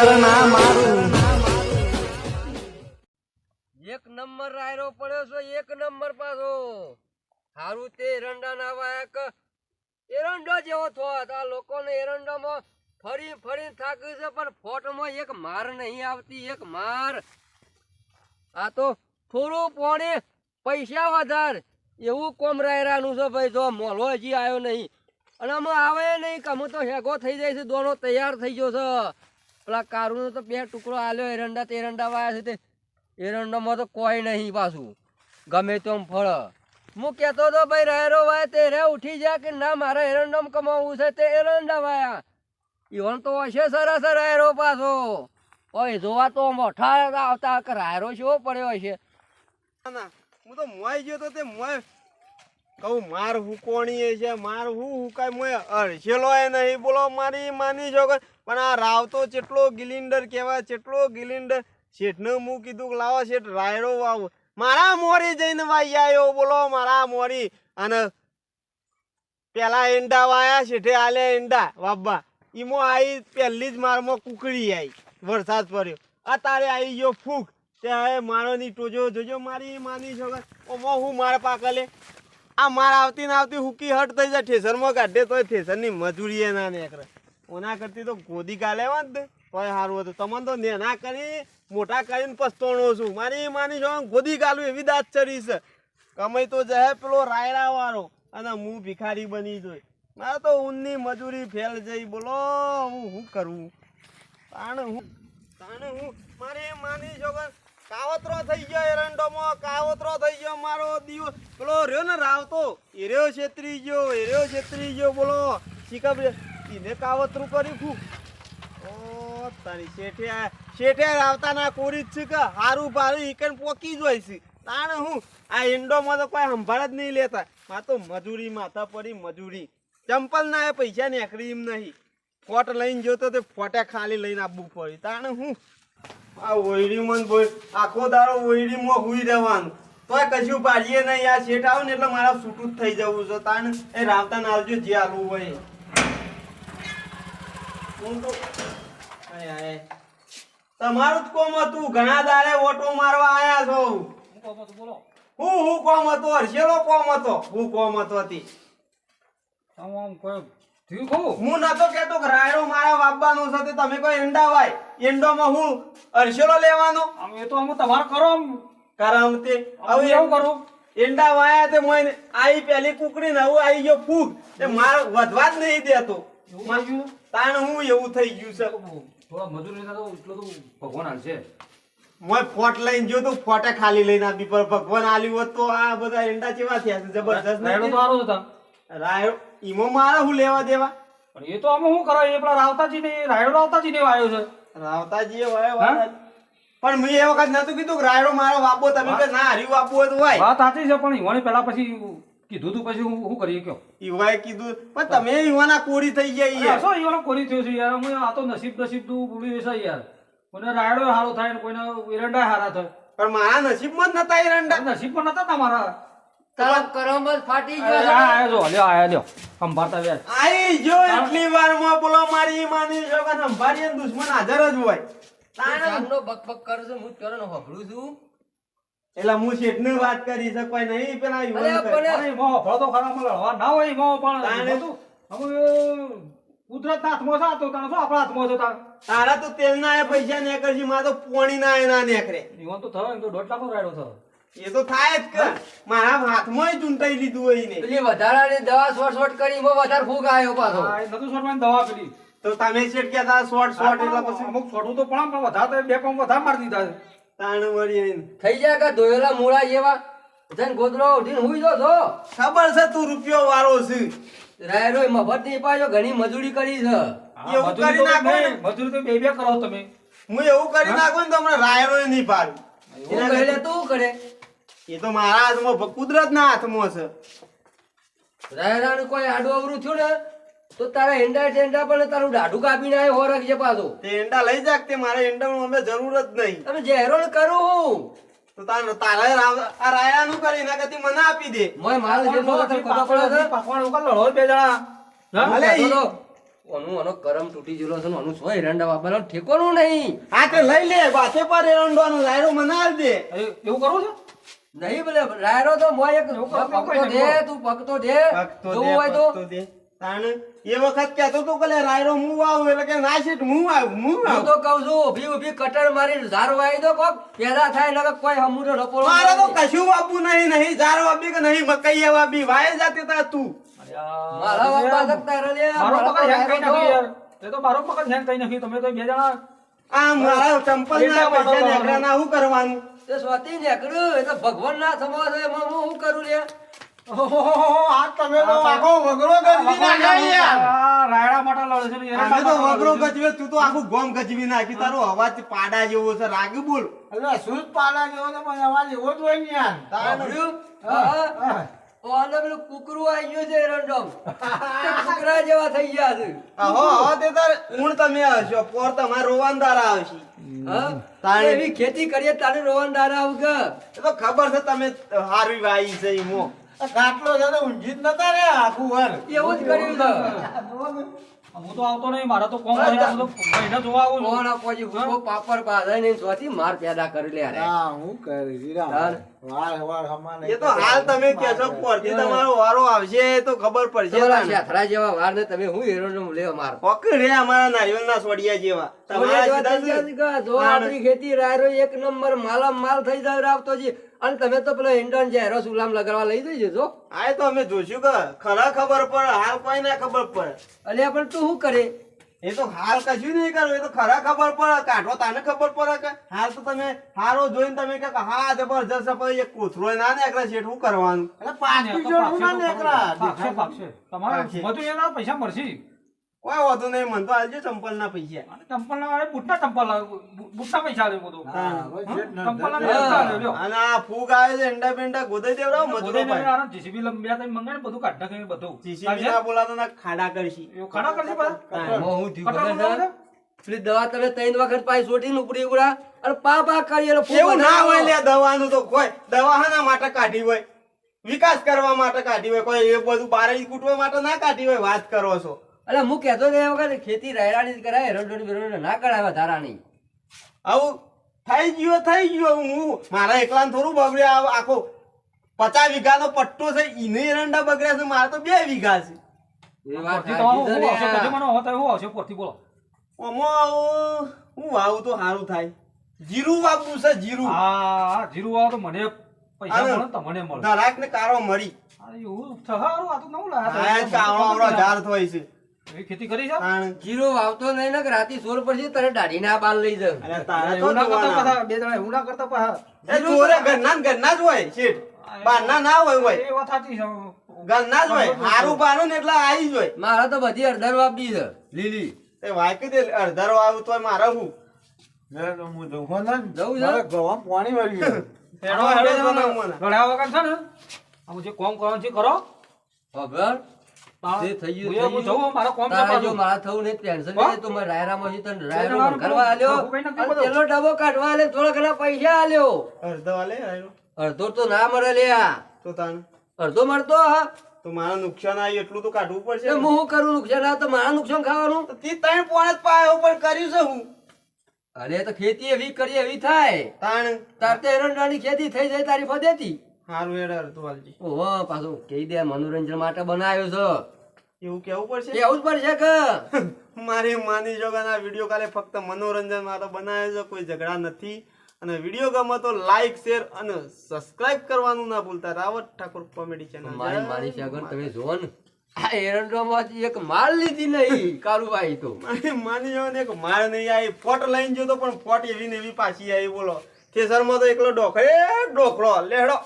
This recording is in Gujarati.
નજર ના મારું એક નંબર રાયરો પડ્યો છે એક નંબર પાછો હારું તે એરંડા ના વાયા કે એરંડો જેવો થોત આ લોકોને એરંડામાં ફરી ફરી થાક્યું છે પણ ફોટમાં એક માર નહીં આવતી એક માર આ તો થોડું પોણે પૈસા વધાર એવું કોમ રાયરાનું છે ભાઈ જો મોલો હજી આવ્યો નહીં અને આમાં આવે નહીં કે અમે તો હેગો થઈ જાય છે દોનો તૈયાર થઈ ગયો છે પેલા કારુનો તો બે ટુકડો આલ્યો એરંડા તે એરંડા વાયા છે તે એરંડામાં તો કોઈ નહીં પાછું ગમે તેમ ફળ હું કહેતો હતો ભાઈ રાયરો વાય તે રે ઉઠી જાય કે ના મારે એરંડામાં કમાવું છે તે એરંડા વાયા ઈવન તો હશે સરસ રાયરો પાછો ઓય જોવા તો મોઠા આવતા કે રાયરો શેવો પડ્યો હશે હું તો મોય ગયો તો તે મોય કહું માર હુકોણી છે માર હુકાય મોય અડસેલો એ નહીં બોલો મારી માની છો પણ આ રાવતો ચેટલો ગિલિન્ડર કહેવાય ચેટલો ગિલિન્ડર શેઠને હું કીધું કે લાવો શેઠ રાયરો વાવો મારા મોરી જઈને વાઈ આવ્યો બોલો મારા મોરી અને પેલા ઈંડા વાયા શેઠે આલે ઈંડા વાબા ઈમો આવી પહેલી જ મારમાં કુકડી આવી વરસાદ પડ્યો અત્યારે આવી ગયો ફૂક તે મારો ની ટોજો જોજો મારી માની છો ઓમો હું મારા પાકલે આ માર આવતી ને આવતી હુકી હટ થઈ જાય ઠેસરમાં કાઢે તોય ઠેસરની મજૂરી એ ના નીકળે ઓના કરતી તો ગોદી કાલે વાત ને તોય સારું હતું તમને તો નેના કરી મોટા કરીને પસ્તાણો છું મારી માની છો ગોદી કાલું એવી દાંત ચડી છે કમાઈ તો જાય પેલો રાયડા વાળો અને હું ભિખારી બની જોઈ મારે તો ઊનની મજૂરી ફેલ જઈ બોલો હું શું કરું તાણે હું મારી માની છો કાવતરો થઈ ગયો એરંડોમાં કાવતરો થઈ ગયો મારો દિવસ પેલો રહ્યો ને રાવતો એ રહ્યો છેતરી ગયો બોલો શીખબ એને કાવતરું કર્યું ખૂબ ઓ તારી શેઠે રાવતા ના કોરી જ છે કે હારું ભારું ઈકન પોકી જ હોય છે તાણે હું આ ઈંડોમાં તો કોઈ સંભાળ જ નહીં લેતા આ તો મજૂરી માથા પડી મજૂરી ચંપલ ના એ પૈસા નીકળી એમ નહીં ફોટ લઈને જોતો તે ફોટે ખાલી લઈને આપવું પડ્યું તાણે હું આ ઓયડીમાં બોય આખો દાડો ઓયડીમાં હુઈ રહેવાનું તોય કશું પાડીએ નહીં આ શેઠ આવે ને એટલે મારા છૂટું જ થઈ જવું છે તાને એ રાવતા ના આવજો જે આલવું હોય હું તો તમારું જ કોમ હતું ઘણા દાડે ઓટો મારવા આયા છો બોલો હું કોમ હતો હર્ષેલો કોમ હતો હું કોમ હતો હતી આમ કોઈ થયું કહું હું નતો કેતો કે રાયડો મારા વાપવાનો છે તમે કોઈ ઈંડા વાય ઈંડોમાં હું અરસેલો લેવાનો આમ એ તો આમ તમાર કરો કરમ તે હવે એવું કરું ઈંડા વાયા તે મોય આઈ પેલી કુકડી ને હું આવી ગયો ફૂગ તે માર વધવા જ નહીં દેતો તાણ હું એવું થઈ ગયું છે થોડા મજૂરી ના તો એટલો તો ભગવાન હાલશે મોય ફોટ લઈને જો તો ફોટે ખાલી લઈને આપી પર ભગવાન આલ્યું હોત તો આ બધા ઈંડા કેવા થયા છે જબરદસ્ત રાયડો તો આરો હતા રાયડો ઈમો મારે હું લેવા દેવા પણ એ તો અમે શું કરો એ પેલા રાવતાજી ને રાયડો રાવતાજી ને આવ્યો છે રાવતાજી વાય પણ મેં એ વખત નતું કીધું કે રાયડો મારો વાપો તમે કે ના હરી વાપો હોય તો વાય વાત સાચી છે પણ ઈવાને પેલા પછી કીધું તું પછી હું કરીએ કયો ઈવાએ કીધું પણ તમે ઈવાના કોરી થઈ ગયા યાર શું ઈવાનો કોરી થયો છે યાર હું આ તો નસીબ તું બોલી છે યાર કોઈને રાયડો હારો થાય ને કોઈને એરંડા હારા થાય પણ મારા નસીબમાં જ નતા એરંડા નસીબમાં નતા તમારા તારા કરમ જ ફાટી ગયો છે આયો જો લ્યો સંભાળતા વ્યાજ આઈ જો એટલી વારમાં બોલો મારી માની છો કે સંભાળીએ દુશ્મન હાજર જ હોય તાણનો બકબક કરે છે હું તરનો હોભળું છું એટલે હું શેઠની વાત કરી છે કોઈ નહીં પેલા અરે મો ભળો તો ખરા માં લડવા ના હોય મો પણ તું હવે કુદરત ના હાથમાં છે તો તને શું આપણા હાથમાં છે તારા તો તેલના એ પૈસા ને કરજી માં તો પોણી ના એના નેકરે ઈવન તો થયો તો 1.5 લાખ રાયડો થયો એ તો થાય જ કે મારા હાથમાં ચૂંટાઈ લીધું હોય ને પેલી વધારાની દવા શોર્ટ કરી એમાં વધારે ફૂગ આવ્યો પાછો આ નતું શોર્ટમાં દવા પીડી તો તમે શેઠ કહેતા શોર્ટ એટલે પછી અમુક છોટું તો પણ વધારે બે પંપ વધારે મારી દીધા તાણ વળી થઈ જાય કે ધોયેલા મૂળા જેવા જન ગોદરો ઉઠીને હુઈ જો છો ખબર છે તું રૂપિયો વાળો છે રાયરો મફત નહીં પાછો ઘણી મજૂરી કરી છે એવું કરી નાખો ને મજૂરી તો બે કરો તમે હું એવું કરી નાખું ને તો હમણાં રાયરો નહીં પાડું એવું કહેલે તું કરે એ તો મારા હાથમાં કુદરત ના હાથમાં છે રાયરાનું કોઈ આડું અવરું થયું ને તો તારા એંડા ટેંડા પણ તારું દાઢું કાપીને આવ્યો હો રાખજે પાછો તે એંડા લઈ જાક તે મારે એંડાનું અમે જરૂર જ નહીં તમે હેરોન કરું તો તારે આ રાયરાનું કરી ના કતી મને આપી દે મોય માલ જે તો ખબર પડે છે પાકવાન ઉકા લડો બે જણા ભલે કોનું આનો કરમ તૂટી ગયેલો છે ને આનું સો એરંડા વાપરવાનો ઠેકોનું નહીં. હા તે લઈ લે બાસે પર એરંડોનો રાયરો મનાલ દે. એવું કરવું છે? નહીં ભલે રાયરો તો મોય એક પગતો દે, તું પગતો દે, જોવું હોય તો. પગતો દે. તાણ એ વખત કહેતો તો કે લે રાયરો હું વાવું એટલે કે ના શેઠ હું વાવું હું તો કહું છું ઊભી ઊભી કટર મારી ઝાર વાઈ દો કોક પેદા થાય નકર કોઈ હમુરો રપોળો મારે તો કશું વાપવું નહીં ઝાર વાપી કે નહીં મકઈ વાપી વાય જાતે તા તું. મારા બાપા શકતા રે મારો પકડ હેંગ કઈ નાખ્યું યાર. એ તો મારો પકડ હેંગ કઈ નાખ્યું. તમે તો બે જણા આ મારા ચંપલ ના પૈસા નેકરાના શું કરવાનું? તે સ્વાતી નીકળ્યું એ તો ભગવાન ના સમાજ હોય એમાં હું શું કરું લે. આ તમે તો આખો વગરો ગજવી નાખ્યો યાર. આ રાયડા માટે લડે છે ને અમે તો વગરો ગજવે તું તો આખું ગોમ ગજવી નાખી. તારો અવાજ પાડા જેવો છે રાગી બોલ. એટલે શું પાડા જેવો તો પણ અવાજ એવો જ હોય ને યાર. સાંભળ્યું? હા. ઓ આને પેલું કૂકરું આઈ ગયું છે એરંડોમ. તે કૂકરા જેવા થઈ ગયા છે. હો તે તાર ઊણ તમે હશો પોર તમારે રોવાનદારા આવશે. હા? તાણે. એવી ખેતી કરીએ તારે રોવાનદાર આવું કે. એ તો ખબર છે તમે હારી વાઈ છે ઈમો. આ ગાટલો છે તો ઊંઘી જ નતા રે આખું વર. એવું જ કર્યું છે. હું તો આવતો નહીં. મારા તો કોમ કરી હું તો મહિના જોવા આવું છું. કોણ આપો જી ભૂકો પાપડ બાંધે ને સ્વાતી માર પેદા કરી લે અરે. હા હું કરી દીધા. તાર. વાર હમાને. એ તો હાલ તમે કહેશો પોરથી તમારો વારો આવશે તો ખબર પડશે. તમારા શેથરા જેવા વાર ને તમે હું એરંડોમ લેવા માર. પકડે અમારા નારિયેળના સોડિયા જેવા. તમારા સીધા જ- જો આપણી ખેતી રાયરો એક નંબર માલમ માલ થઈ જાય રાવતોજી. અને તમે તો પેલો ઇન્ડોન ઝેરો સુલામ લગાડવા લઈ જજો જો. આ તો અમે જોશું કે ખરા ખબર પડે હાલ કોઈ ના ખબર પડે. અલ્યા પણ તું શું કરે. એ તો હાલ કશું નહીં કરવું. એ તો ખરા ખબર પડે કાઢો તાને ખબર પડે કે હાલ તો તમે હારો જોઈને તમે કે હા જબરજસ્ત છે, પણ એક કોથળો ના નીકળે છે શું કરવાનું? એટલે પાછી જોડું ના નીકળા. પાકશે પાકશે. તમારે પાકશે. બધું એના પૈસા મળશે. કોઈ વાંધો નહીં. મને તો આલજો ચંપલ ના પૈસા. અને ચંપલના વાળે બૂટના ચંપલ બૂટના પૈસા આલે બધું. હા, હવે શેઠ ના ચંપલના ધરતી. પૈસા આલે લ્યો. અને આ ફૂગ આવે છે એંડા બેંડા ગોદાઈ દેવડાવો મજૂરો બધે પાસે. આરામ જીસીબી લંબિયા થઈને મંગાવીને બધું કાઢ નાખીને બધું. જીસીબી ના બોલાતો ના ખાડા કરશી. એવું ખાડા કરશે પાછા? એમાં હું થયું કટર ખબર મંગાવો છે? પેલી દવા તમે 3 વખત પાઈ સોટીને ઉપડી ઉડા અને પા કરી એટલે ફૂગ એવું ના હોય બનાવો. લે દવાનું તો કોઈ દવા હાના માટે કાઢી હોય વિકાસ કરવા માટે કાઢી હોય કોઈ એ બધું બારે કૂટવા માટે ના કાઢી હોય. વાત કરો છો અલે હું કહેતો હતો એ વખત ખેતી રાયરાની જ કરાય એરંડોની બેરંડોની ના કરાય વધારાની. આવું થઈ ગયું. હું મારા એકલા થોડું બગડ્યા. આખો 50 વીઘાનો પટ્ટો છે ઈને એરંડા બગડ્યા છે. મારે તો 2 વીઘા છે. એ વાત પોરથી તો સાચી આવું છે શું આવશે? લ્યા. પછી મને હોતા એવું આવશે પોરથી બોલો. આમાં હું વાવું તો સારું થાય. જીરું વાવવું છે જીરું. આ જીરું વાળો તો મને પૈસા આને મળે ને તમને મળે. ધરાક ને કારો મરી આ એવું થહારું આ તો નવું લાયા આયા જ કાવડો આવડો ઝાડ થોય છે. એવી ખેતી કરી છે? તાણ. જીરો વાવતો નહીં ને કે રાતી 16 પછી તારે દાઢીને આ બાલ લઈ જાવ. અરે તારે તો એવું ના કરતા જોવાના. પાછા બે જણા એવું ના કરતા પાછા. એ ચોરે ઘરના ને ઘરના જ હોય શેઠ. બહારના ના હોય. એ વાત સાચી છે. ઘરના જ હોય. હારું બારું ને એટલે આવી જ હોય. મારા તો બધી અડધર વાપી છે લીલી. તે વાંકી દે અડધારો આવું તોય મારે હું મેં તો હું જઉં હો ને. જવું છે? મારે ગવામાં પાણી વળ્યું. હેડો આમાં હેડો બે તમે જણા મને. ગળ્યા વગર છે ને આવું જે કોમ કરવાનું છે કરો. ખબર? જે થઈ ગયું હું થઈ જઉં, ગયું. મારા કોમ છે તારે પાછું. જો મારા થવું નહીં ટેન્શન હા? નહીં તો મેં રાયરામાં જી તને રાયરો રાયરામાં કરવા આલ્યો હું કઈ નથી અને બધું. પેલો ડબ્બો કાઢવા આલ્યો થોડા ઘણા પૈસા આલ્યો. અડધો વાલે આવ્યો અડધો તો ના મળે લ્યા. તો તાણ અડધો મળતો હા. તો મારા નુકસાન આવ્યું એટલું તો કાઢવું પડશે એ ને. હું શું કરું નુકસાન આવે તો મારા નુકસાન ખાવાનું. તો તી ત્રણ પોણા જ પાયો પણ કર્યું છે હું અરે તો ખેતી એવી કરી એવી થાય. તાણ તાર તો એરંડાની ખેતી થઈ જાય તારી ફદેતી. હારું હેડ અડધું વાલજી. ઓહો પાછું કહી દે મનોરંજન માટે બનાવ્યો છે. એવું કેવું પડશે કેવું જ પડશે કે મારી માની જો કે આ વિડીયો કાલે ફક્ત મનોરંજન માટે બનાવ્યો છે. કોઈ ઝઘડા નથી. અને વિડીયો ગમે તો લાઈક શેર અને સબસ્ક્રાઇબ કરવાનું ના ભૂલતા. રાવત ઠાકોર કોમેડી ચેનલ મારી માની સાગર તમે જોવો ને આ એરંડામાંથી એક માળ લીધી નહીં કારુભાઈ તો. મારી માની જો ને એક માળ નહીં આવી ફોટ લઈને જો તો પણ ફોટ એવી ને એવી પાછી આવી બોલો થેસરમાં તો એકલો ડોખડો લેહડો